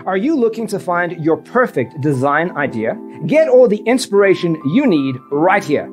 Are you looking to find your perfect design idea? Get all the inspiration you need right here.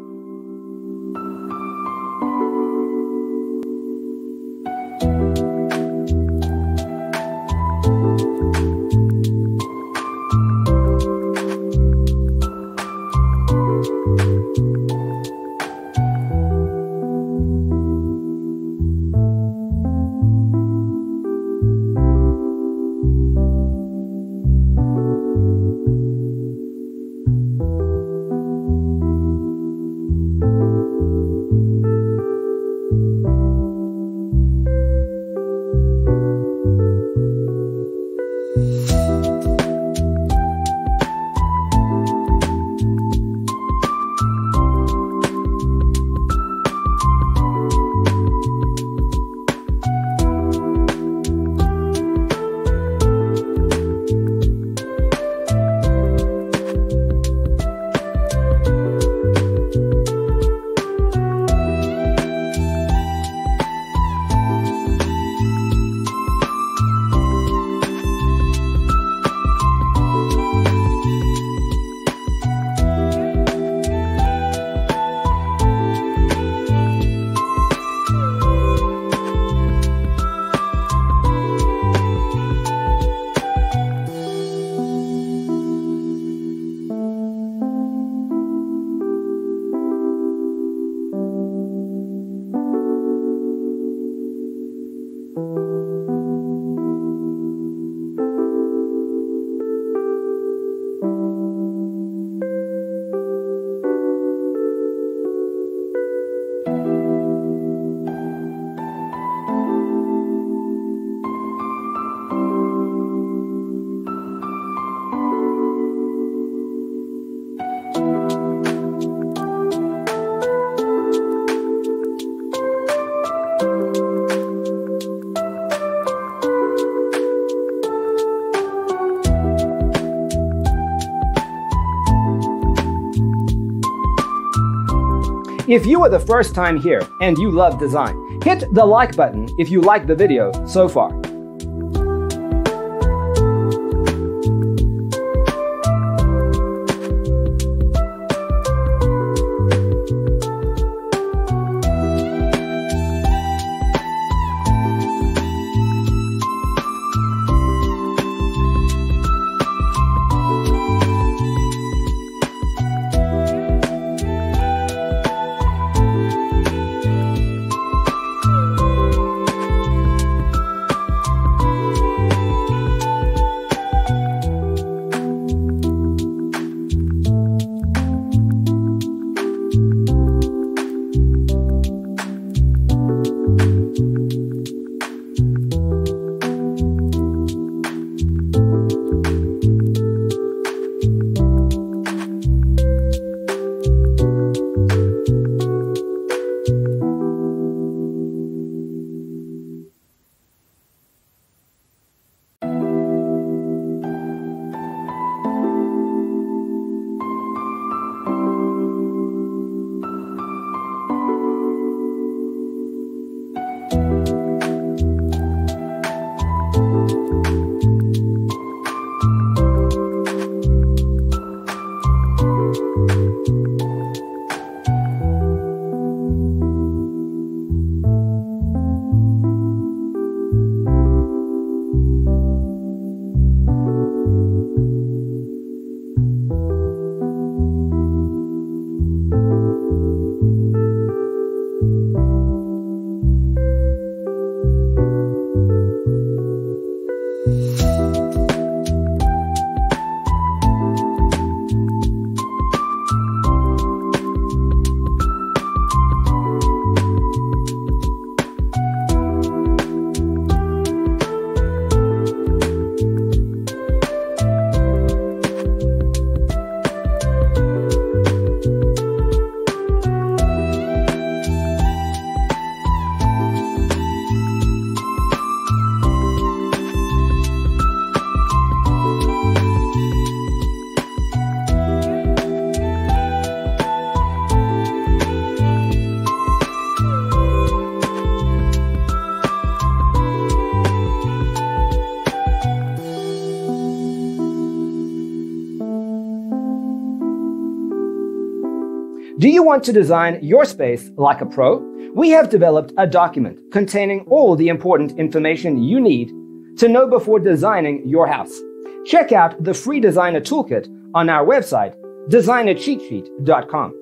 If you are the first time here and you love design, hit the like button if you like the video so far. Do you want to design your space like a pro? We have developed a document containing all the important information you need to know before designing your house. Check out the free designer toolkit on our website, designercheatsheet.com.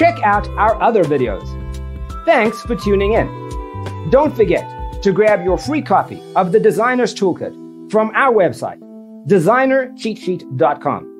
Check out our other videos. Thanks for tuning in. Don't forget to grab your free copy of the Designer's Toolkit from our website, designercheatsheet.com.